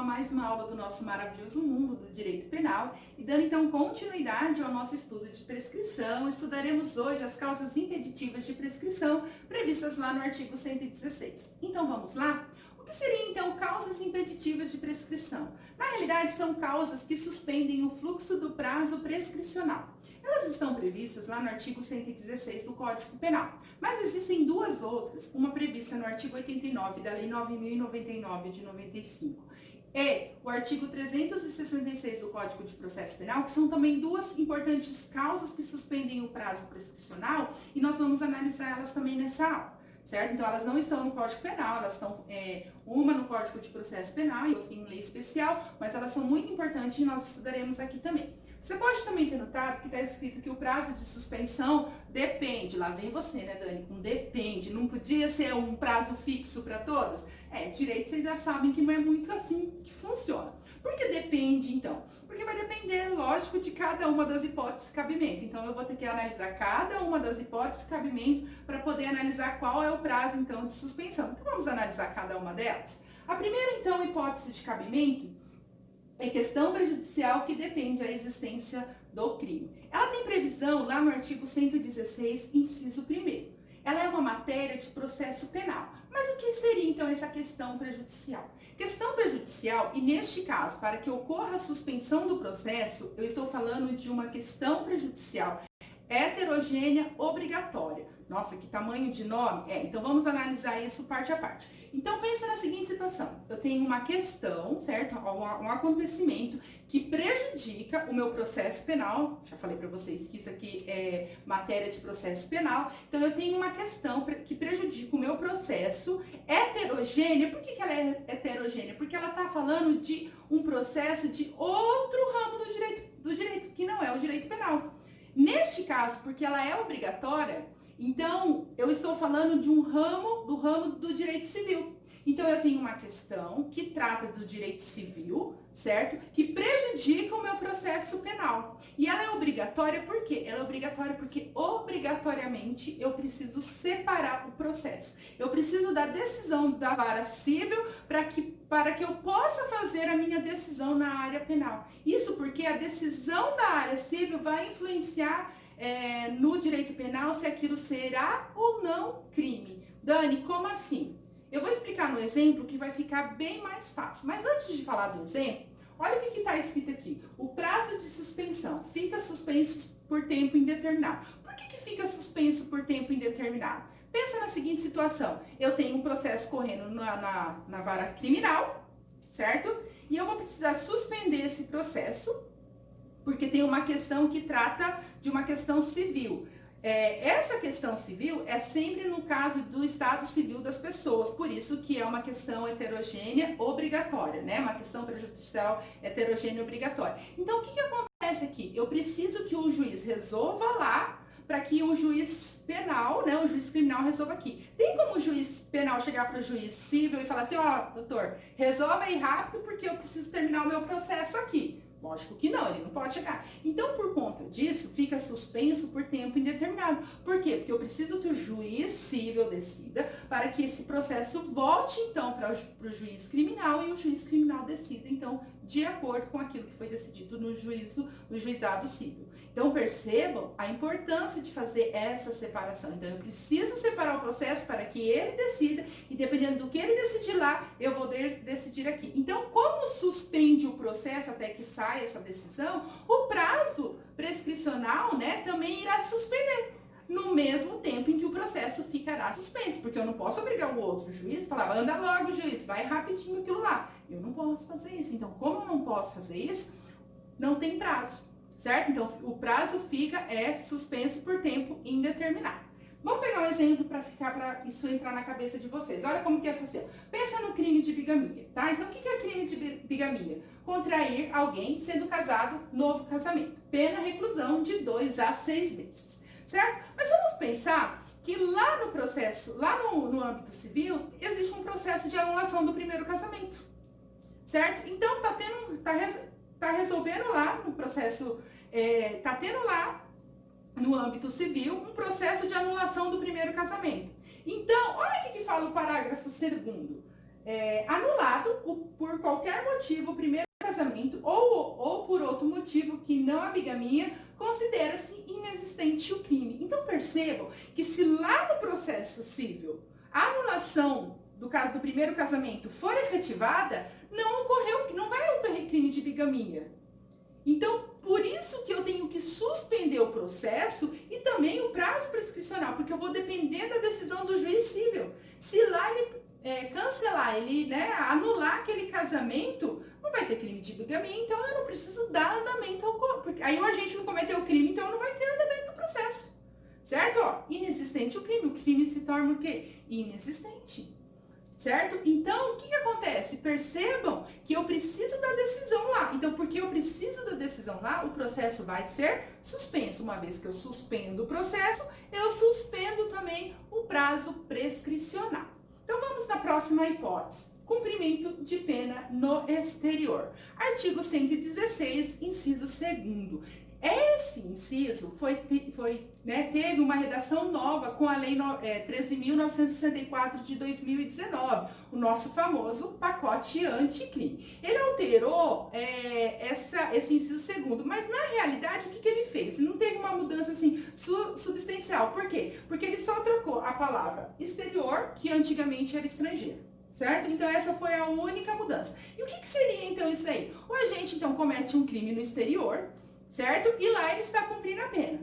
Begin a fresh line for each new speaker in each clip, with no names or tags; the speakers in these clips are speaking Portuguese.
a mais uma aula do nosso maravilhoso mundo do direito penal e dando então continuidade ao nosso estudo de prescrição, estudaremos hoje as causas impeditivas de prescrição previstas lá no artigo 116. Então vamos lá? O que seriam então causas impeditivas de prescrição? Na realidade são causas que suspendem o fluxo do prazo prescricional. Elas estão previstas lá no artigo 116 do Código Penal, mas existem duas outras, uma prevista no artigo 89 da Lei 9.099 de 95 e o artigo 366 do Código de Processo Penal, que são também duas importantes causas que suspendem o prazo prescricional e nós vamos analisar elas também nessa aula, certo? Então elas não estão no Código Penal, elas estão uma no Código de Processo Penal e outra em lei especial, mas elas são muito importantes e nós estudaremos aqui também. Você pode também ter notado que está escrito que o prazo de suspensão depende. Lá vem você, né, Dani? Com depende. Não podia ser um prazo fixo para todas? Direito vocês já sabem que não é muito assim que funciona. Por que depende, então? Porque vai depender, lógico, de cada uma das hipóteses de cabimento. Então, eu vou ter que analisar cada uma das hipóteses de cabimento para poder analisar qual é o prazo, então, de suspensão. Então, vamos analisar cada uma delas? A primeira, então, hipótese de cabimento é questão prejudicial que depende da existência do crime. Ela tem previsão lá no artigo 116, inciso 1º. Ela é uma matéria de processo penal. Mas o que seria, então, essa questão prejudicial? Questão prejudicial, e neste caso, para que ocorra a suspensão do processo, eu estou falando de uma questão prejudicial heterogênea obrigatória. Nossa, que tamanho de nome? Então vamos analisar isso parte a parte. Então pensa na seguinte situação, eu tenho uma questão, certo? Um acontecimento que prejudica o meu processo penal, já falei para vocês que isso aqui é matéria de processo penal, então eu tenho uma questão que prejudica o meu processo heterogênea. Por que ela é heterogênea? Porque ela está falando de um processo de outro ramo do direito, que não é o direito penal. Neste caso, porque ela é obrigatória, então eu estou falando de do ramo do direito civil. Então eu tenho uma questão que trata do direito civil, certo? Que prejudica o meu processo penal. E ela é obrigatória por quê? Ela é obrigatória porque obrigatoriamente eu preciso separar o processo. Eu preciso da decisão da vara civil para que eu possa fazer a minha decisão na área penal. Isso porque a decisão da área civil vai influenciar no direito penal se aquilo será ou não crime. Dani, como assim? Eu vou explicar no exemplo que vai ficar bem mais fácil. Mas antes de falar do exemplo, olha o que está escrito aqui. O prazo de suspensão fica suspenso por tempo indeterminado. Por que fica suspenso por tempo indeterminado? Pensa na seguinte situação. Eu tenho um processo correndo na vara criminal, certo? E eu vou precisar suspender esse processo, porque tem uma questão que trata de uma questão civil. Essa questão civil é sempre no caso do estado civil das pessoas, por isso que é uma questão heterogênea obrigatória, né? Uma questão prejudicial heterogênea obrigatória. Então, o que acontece aqui? Eu preciso que o juiz resolva lá para que o juiz penal, né, o juiz criminal resolva aqui. Tem como o juiz penal chegar para o juiz civil e falar assim, doutor, resolva aí rápido porque eu preciso terminar o meu processo aqui. Lógico que não, ele não pode chegar. Então, por conta disso, fica suspenso por tempo indeterminado. Por quê? Porque eu preciso que o juiz civil decida para que esse processo volte, então, para o juiz criminal e o juiz criminal decida, então, de acordo com aquilo que foi decidido no juizado civil. Então, percebam a importância de fazer essa separação. Então, eu preciso separar o processo para que ele decida e, dependendo do que ele decidir lá, eu vou decidir aqui. Então, como suspende o processo até que saia essa decisão, o prazo prescricional, né, também irá suspender no mesmo tempo em que o processo ficará suspenso, porque eu não posso obrigar o outro juiz a falar, anda logo, juiz, vai rapidinho aquilo lá. Eu não posso fazer isso. Então, como eu não posso fazer isso, não tem prazo, certo? Então, o prazo fica suspenso por tempo indeterminado. Vamos pegar um exemplo para isso entrar na cabeça de vocês. Olha como que é fácil. Pensa no crime de bigamia, tá? Então, o que é crime de bigamia? Contrair alguém sendo casado, novo casamento. Pena reclusão de 2 a 6 meses, certo? Mas vamos pensar que lá no processo, lá no âmbito civil, existe um processo de anulação do primeiro casamento, certo? Então, tá resolvendo lá no processo, tá tendo lá no âmbito civil um processo de anulação do primeiro casamento. Então, olha o que fala o parágrafo 2º. anulado por qualquer motivo o primeiro casamento ou por outro motivo que não a bigamia, considera-se inexistente o crime. Então percebam que se lá no processo civil a anulação do caso do primeiro casamento for efetivada, não vai ocorrer crime de bigamia. Então, por isso que eu tenho que suspender o processo e também o prazo prescricional, porque eu vou depender da decisão do juiz civil. Se lá ele cancelar, ele anular aquele casamento, não vai ter crime de bigamia, então eu não preciso dar andamento ao corpo. Porque aí o agente não cometeu o crime, então não vai ter andamento do processo. Certo? Ó, inexistente o crime se torna o quê? Inexistente. Certo? Então, o que acontece? Percebam que eu preciso da decisão lá. Então, porque eu preciso da decisão lá, o processo vai ser suspenso. Uma vez que eu suspendo o processo, eu suspendo também o prazo prescricional. Então, vamos na próxima hipótese. Cumprimento de pena no exterior. Artigo 116, inciso 2º. Esse inciso teve uma redação nova com a Lei 13.964 de 2019, o nosso famoso pacote anticrime. Ele alterou esse inciso 2º, mas na realidade o que ele fez? Não teve uma mudança assim substancial. Por quê? Porque ele só trocou a palavra exterior, que antigamente era estrangeiro. Certo? Então essa foi a única mudança. E o que seria então isso aí? O agente então comete um crime no exterior, certo? E lá ele está cumprindo a pena.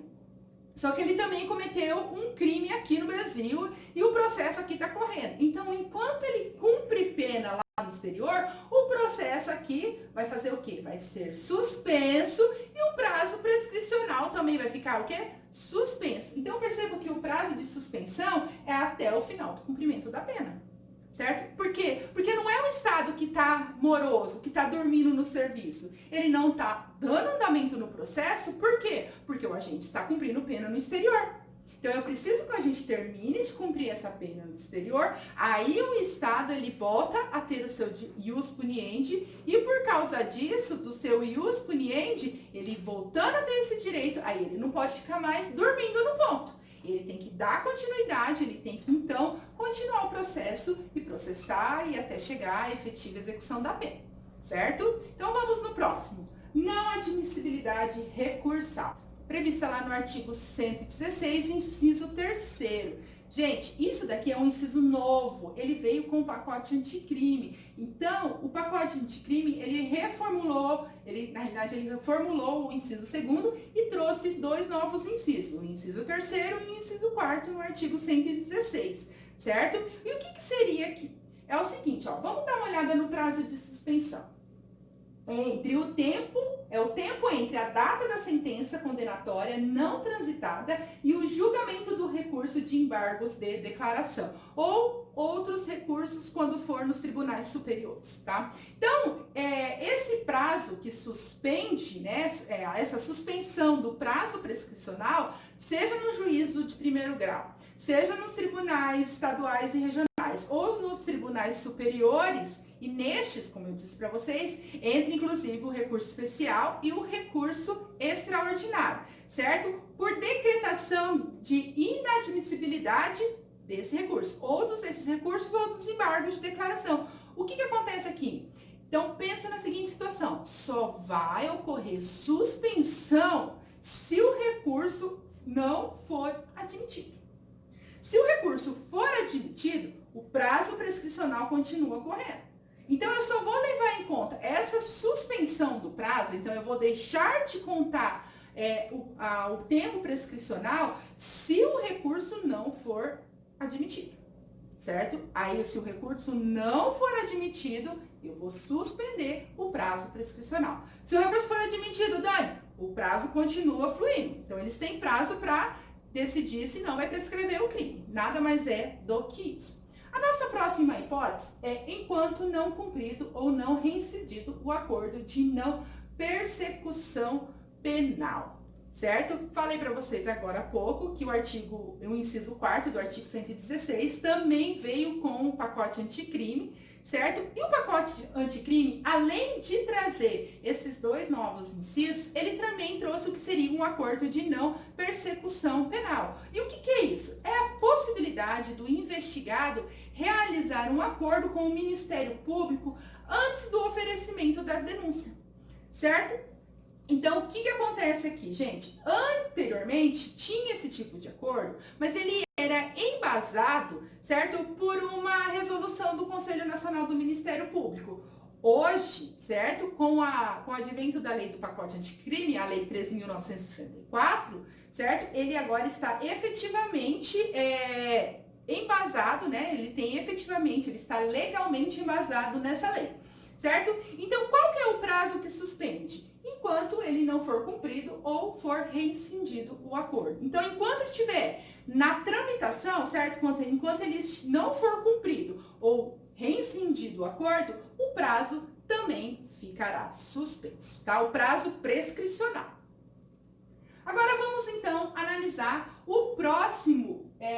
Só que ele também cometeu um crime aqui no Brasil e o processo aqui está correndo. Então, enquanto ele cumpre pena lá no exterior, o processo aqui vai fazer o quê? Vai ser suspenso e o prazo prescricional também vai ficar o quê? Suspenso. Então, perceba que o prazo de suspensão é até o final do cumprimento da pena. Certo? Por quê? Porque não é o Estado que está moroso, que está dormindo no serviço. Ele não está dando andamento no processo, por quê? Porque o agente está cumprindo pena no exterior. Então, eu preciso que a gente termine de cumprir essa pena no exterior, aí o Estado ele volta a ter o seu ius puniendi e por causa disso, do seu ius puniendi, ele voltando a ter esse direito, aí ele não pode ficar mais dormindo no ponto. Ele tem que dar continuidade, ele tem que, então, continuar o processo e processar e até chegar à efetiva execução da pena, certo? Então, vamos no próximo. Não admissibilidade recursal, prevista lá no artigo 116, inciso 3º. Gente, isso daqui é um inciso novo, ele veio com o pacote anticrime. Então, o pacote anticrime, ele reformulou o inciso 2º e trouxe 2 novos incisos, o inciso 3º e o inciso 4º no artigo 116, certo? E o que seria aqui? É o seguinte, ó, vamos dar uma olhada no prazo de suspensão. O tempo entre a data da sentença condenatória não transitada e o julgamento do recurso de embargos de declaração ou outros recursos quando for nos tribunais superiores, tá? Então, esse prazo que suspende, essa suspensão do prazo prescricional, seja no juízo de primeiro grau, seja nos tribunais estaduais e regionais ou nos tribunais superiores, e nestes, como eu disse para vocês, entra inclusive o recurso especial e o recurso extraordinário, certo? Por decretação de inadmissibilidade desse recurso, ou desses recursos ou dos embargos de declaração. O que acontece aqui? Então, pensa na seguinte situação, só vai ocorrer suspensão se o recurso não for admitido. Se o recurso for admitido, o prazo prescricional continua correndo. Então, eu só vou levar em conta essa suspensão do prazo, então eu vou deixar de contar o tempo prescricional se o recurso não for admitido, certo? Aí, se o recurso não for admitido, eu vou suspender o prazo prescricional. Se o recurso for admitido, Dani, o prazo continua fluindo. Então, eles têm prazo para decidir se não vai prescrever o crime. Nada mais é do que isso. A nossa próxima hipótese é enquanto não cumprido ou não reincidido o acordo de não persecução penal, certo? Falei para vocês agora há pouco que o inciso 4º do artigo 116 também veio com o pacote anticrime, certo? E o pacote anticrime, além de trazer esses 2 novos incisos, ele também trouxe o que seria um acordo de não persecução penal. E o que é isso? É a possibilidade do investigado realizar um acordo com o Ministério Público antes do oferecimento da denúncia, certo? Então, o que acontece aqui, gente? Anteriormente, tinha esse tipo de acordo, mas ele era embasado, certo? Por uma resolução do Conselho Nacional do Ministério Público. Hoje, certo? Com o advento da lei do pacote anticrime, a lei 13.964, certo? Ele agora está efetivamente embasado, né? Ele está legalmente embasado nessa lei, certo? Então, qual que é o prazo que suspende? Enquanto ele não for cumprido ou for rescindido o acordo. Então, enquanto estiver na tramitação, certo? Enquanto ele não for cumprido ou rescindido o acordo, o prazo também ficará suspenso, tá? O prazo prescricional. Agora vamos então analisar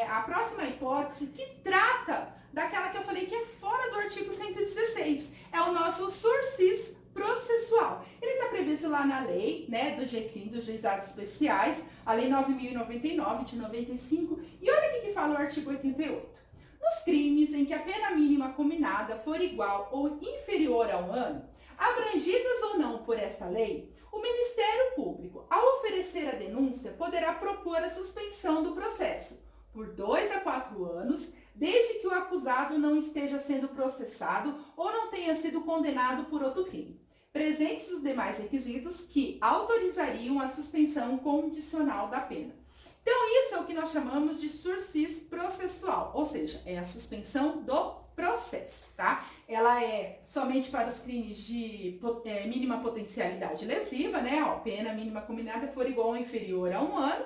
a próxima hipótese que trata daquela que eu falei que é fora do artigo 116. É o nosso sursis processual. Ele está previsto lá na lei, né, do GCRIM, dos Juizados Especiais, a lei 9.099 de 95. E olha o que fala o artigo 88. Nos crimes em que a pena mínima combinada for igual ou inferior a 1 ano, abrangidas ou não por esta lei, o Ministério Público, ao oferecer a denúncia, poderá propor a suspensão do processo por 2 a 4 anos, desde que o acusado não esteja sendo processado ou não tenha sido condenado por outro crime, presentes os demais requisitos que autorizariam a suspensão condicional da pena. Então, isso é o que nós chamamos de sursis processual, ou seja, é a suspensão do processo, tá? Ela é somente para os crimes de mínima potencialidade lesiva, né? Ó, pena mínima combinada for igual ou inferior a 1 ano,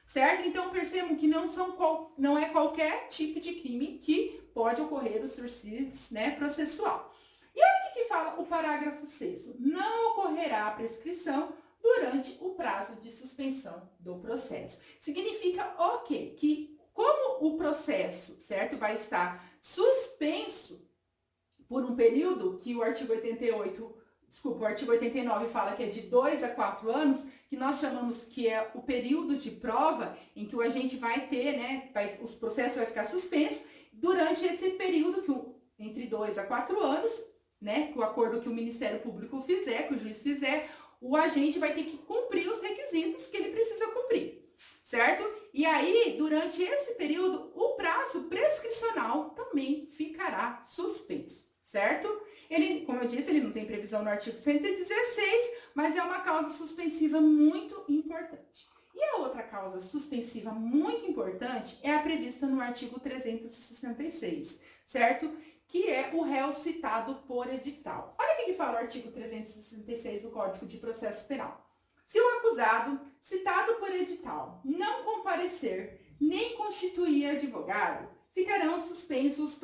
certo? Então, percebam que não é qualquer tipo de crime que pode ocorrer o sursis, né, processual. E olha o que fala o parágrafo 6º. Não ocorrerá a prescrição durante o prazo de suspensão do processo. Significa o quê? Que como o processo, certo, vai estar suspenso por um período que o artigo 89 fala que é de 2 a 4 anos, que nós chamamos que é o período de prova em que o agente vai ter, né, os processos vai ficar suspenso durante esse período entre 2 a 4 anos, né, que o acordo que o Ministério Público fizer, que o juiz fizer, o agente vai ter que cumprir os requisitos que ele precisa cumprir, certo? E aí, durante esse período, o prazo prescricional também ficará suspenso, certo? Ele, como eu disse, ele não tem previsão no artigo 116, mas é uma causa suspensiva muito importante. E a outra causa suspensiva muito importante é a prevista no artigo 366, certo? Que é o réu citado por edital. Olha o que fala o artigo 366 do Código de Processo Penal. Se o acusado, citado por edital, não comparecer nem constituir advogado, ficarão suspensos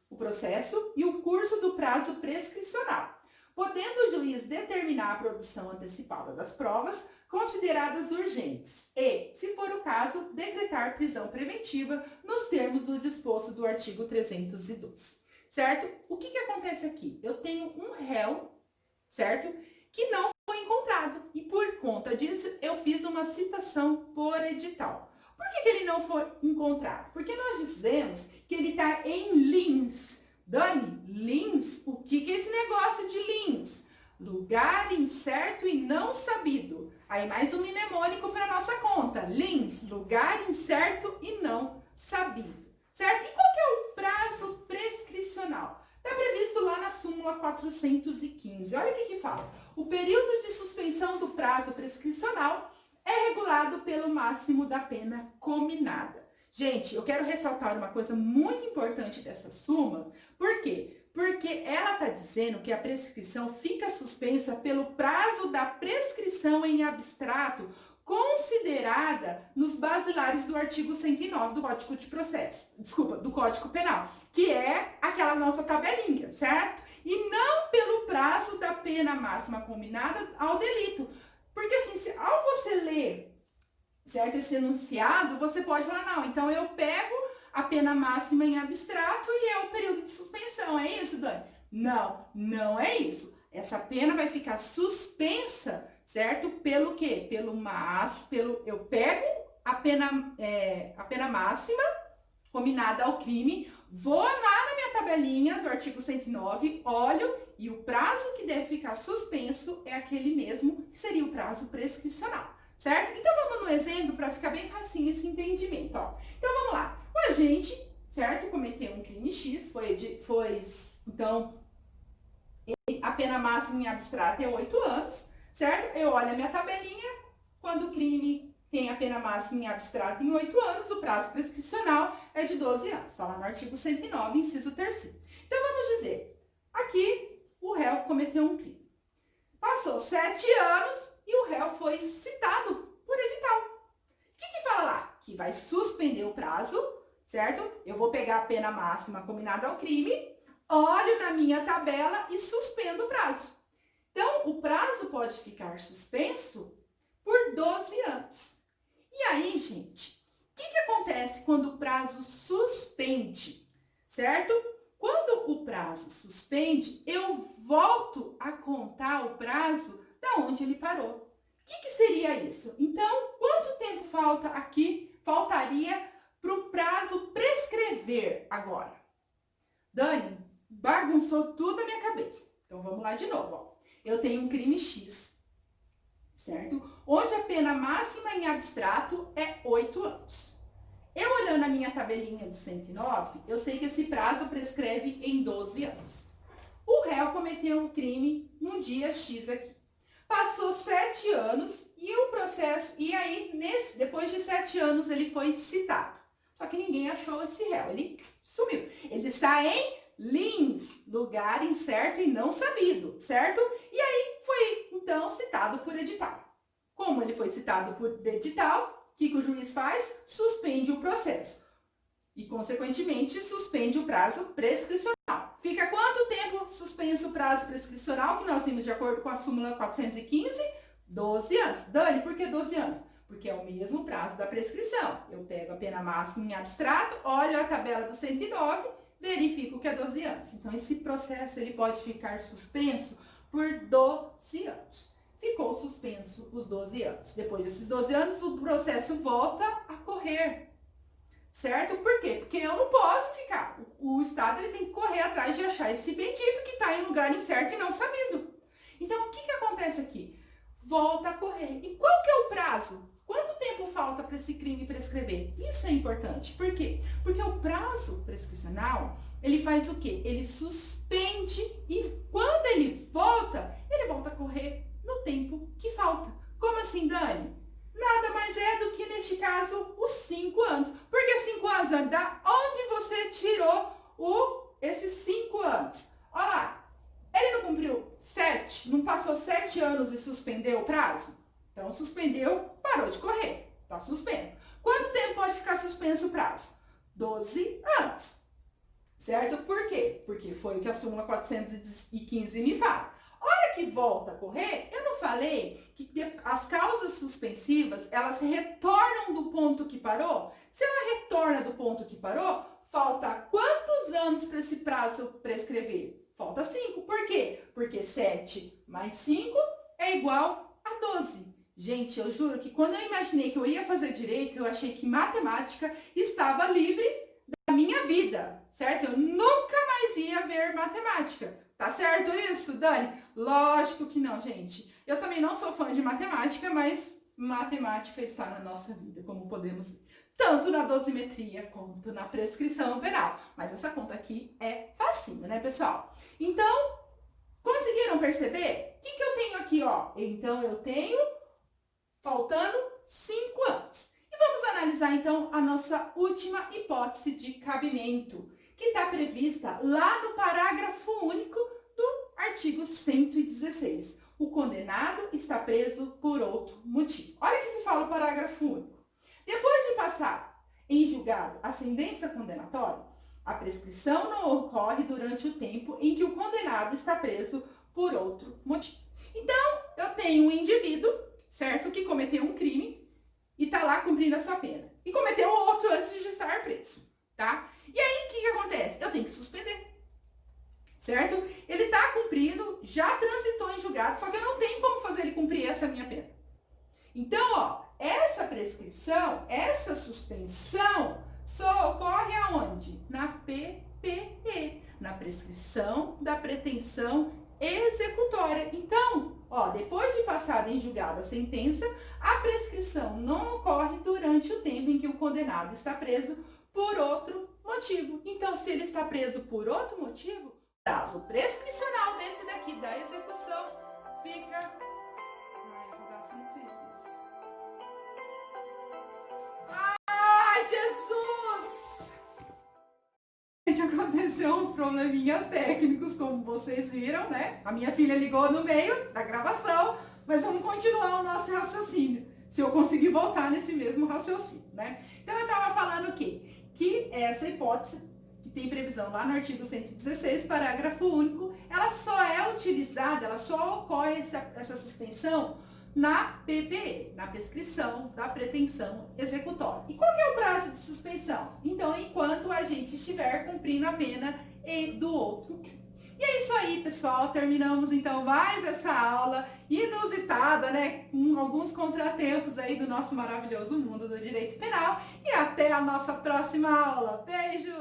o processo e o curso do prazo prescricional, podendo o juiz determinar a produção antecipada das provas consideradas urgentes e, se for o caso, decretar prisão preventiva nos termos do disposto do artigo 312, certo? O que acontece aqui? Eu tenho um réu, certo? Que não foi encontrado e, por conta disso, eu fiz uma citação por edital. Por que ele não foi encontrado? Porque nós dizemos que ele está em liens. Dani, liens? O que é esse negócio de liens? Lugar incerto e não sabido. Aí mais um mnemônico para nossa conta. Liens, lugar incerto e não sabido. Certo? E qual que é o prazo prescricional? Está previsto lá na súmula 415. Olha o que fala. O período de suspensão do prazo prescricional é regulado pelo máximo da pena combinada. Gente, eu quero ressaltar uma coisa muito importante dessa súmula. Por quê? Porque ela está dizendo que a prescrição fica suspensa pelo prazo da prescrição em abstrato considerada nos basilares do artigo 109 do Código de Processo, do Código Penal, que é aquela nossa tabelinha, certo? E não pelo prazo da pena máxima combinada ao delito. Porque assim, ao você ler, certo, esse enunciado, você pode falar, não, então eu pego a pena máxima em abstrato e é o período de suspensão, é isso, Dani? Não, não é isso. Essa pena vai ficar suspensa, certo? Pelo quê? Eu pego a pena máxima, cominada ao crime, vou lá na minha tabelinha do artigo 109, olho e o prazo que deve ficar suspenso é aquele mesmo, que seria o prazo prescricional, certo? Então vamos no exemplo para ficar bem facinho esse entendimento, ó. Então vamos lá. O agente, certo, cometeu um crime X, então a pena máxima em abstrato é 8 anos, certo? Eu olho a minha tabelinha, quando o crime tem a pena máxima em abstrato em 8 anos, o prazo prescricional é de 12 anos. Está lá no artigo 109, inciso 3º. Então, vamos dizer, aqui o réu cometeu um crime. Passou 7 anos e o réu foi citado por edital. O que fala lá? Que vai suspender o prazo, certo? Eu vou pegar a pena máxima combinada ao crime, olho na minha tabela e suspendo o prazo. Então, o prazo pode ficar suspenso por 12 anos. E aí, gente, o que acontece quando o prazo suspende, certo? Quando o prazo suspende, eu volto a contar o prazo da onde ele parou. O que seria isso? Então, quanto tempo falta aqui? Faltaria para o prazo prescrever agora. Dani, bagunçou tudo a minha cabeça. Então, vamos lá de novo, ó. Eu tenho um crime X, certo? Onde a pena máxima em abstrato é 8 anos. Eu olhando a minha tabelinha do 109, eu sei que esse prazo prescreve em 12 anos. O réu cometeu um crime no dia X aqui. Passou 7 anos e o processo, e aí, depois de 7 anos, ele foi citado. Só que ninguém achou esse réu, ele sumiu. Ele está em lins, lugar incerto e não sabido, certo? E aí foi, então, citado por edital. Como ele foi citado por edital, o que o juiz faz? Suspende o processo. E, consequentemente, suspende o prazo prescricional. Fica quanto tempo suspenso o prazo prescricional, que nós vimos de acordo com a súmula 415? 12 anos. Dani, por que 12 anos? Porque é o mesmo prazo da prescrição. Eu pego a pena máxima em abstrato, olho a tabela do 109, verifico que é 12 anos. Então, esse processo ele pode ficar suspenso por 12 anos. Ficou suspenso os 12 anos. Depois desses 12 anos, o processo volta a correr. Certo? Por quê? Porque eu não posso ficar. O Estado ele tem que correr atrás de achar esse bendito que está em lugar incerto e não sabido. Então, o que acontece aqui? Volta a correr. E qual que é o prazo? Quanto tempo falta para esse crime prescrever? Isso é importante. Por quê? Porque o prazo prescricional, ele faz o quê? Ele suspende e quando ele volta a correr no tempo que falta. Como assim, Dani? Nada mais é do que, neste caso, os 5 anos. Por que 5 anos, Dani? Da onde você tirou esses 5 anos? Olha lá, ele não cumpriu 7, não passou 7 anos e suspendeu o prazo? Então, suspendeu, parou de correr, tá suspenso. Quanto tempo pode ficar suspenso o prazo? 12 anos, certo? Por quê? Porque foi o que a súmula 415 me fala. Hora que volta a correr, eu não falei que as causas suspensivas, elas retornam do ponto que parou? Se ela retorna do ponto que parou, falta quantos anos para esse prazo prescrever? Falta 5. Por quê? Porque 7 mais 5 é igual a 12. Gente, eu juro que quando eu imaginei que eu ia fazer direito, eu achei que matemática estava livre da minha vida, certo? Eu nunca mais ia ver matemática. Tá certo isso, Dani? Lógico que não, gente. Eu também não sou fã de matemática, mas matemática está na nossa vida, como podemos ver. Tanto na dosimetria quanto na prescrição penal. Mas essa conta aqui é facinho, né, pessoal? Então, conseguiram perceber? O que eu tenho aqui, ó? Então, eu tenho faltando 5 anos. E vamos analisar, então, a nossa última hipótese de cabimento, que está prevista lá no parágrafo único do artigo 116. O condenado está preso por outro motivo. Olha o que fala o parágrafo único. Depois de passar em julgado a sentença condenatória, a prescrição não ocorre durante o tempo em que o condenado está preso por outro motivo. Então, eu tenho um indivíduo, certo, que cometeu um crime e está lá cumprindo a sua pena. E cometeu outro antes de estar preso, tá? E aí, o que acontece? Eu tenho que suspender, certo? Ele está cumprindo, já transitou em julgado, só que eu não tenho como fazer ele cumprir essa minha pena. Então, ó, essa prescrição, essa suspensão, só ocorre Ó, depois de passada em julgado a sentença, a prescrição não ocorre durante o tempo em que o condenado está preso por outro motivo. Então, se ele está preso por outro motivo, o prazo prescricional desse daqui da execução fica... Ai, Rodolfo, não fez isso. Ai, Jesus! Aconteceu uns probleminhas técnicos, como vocês viram, né? A minha filha ligou no meio da gravação, mas vamos continuar o nosso raciocínio, se eu conseguir voltar nesse mesmo raciocínio, né? Então, eu estava falando o quê? Que essa hipótese, que tem previsão lá no artigo 116, parágrafo único, ela só é utilizada, ela só ocorre essa suspensão na PPE, na prescrição da pretensão executória. E qual que é o prazo de suspensão? Então, enquanto a gente estiver cumprindo a pena e do outro. E é isso aí, pessoal. Terminamos então mais essa aula inusitada, né? Com alguns contratempos aí do nosso maravilhoso mundo do direito penal. E até a nossa próxima aula. Beijo!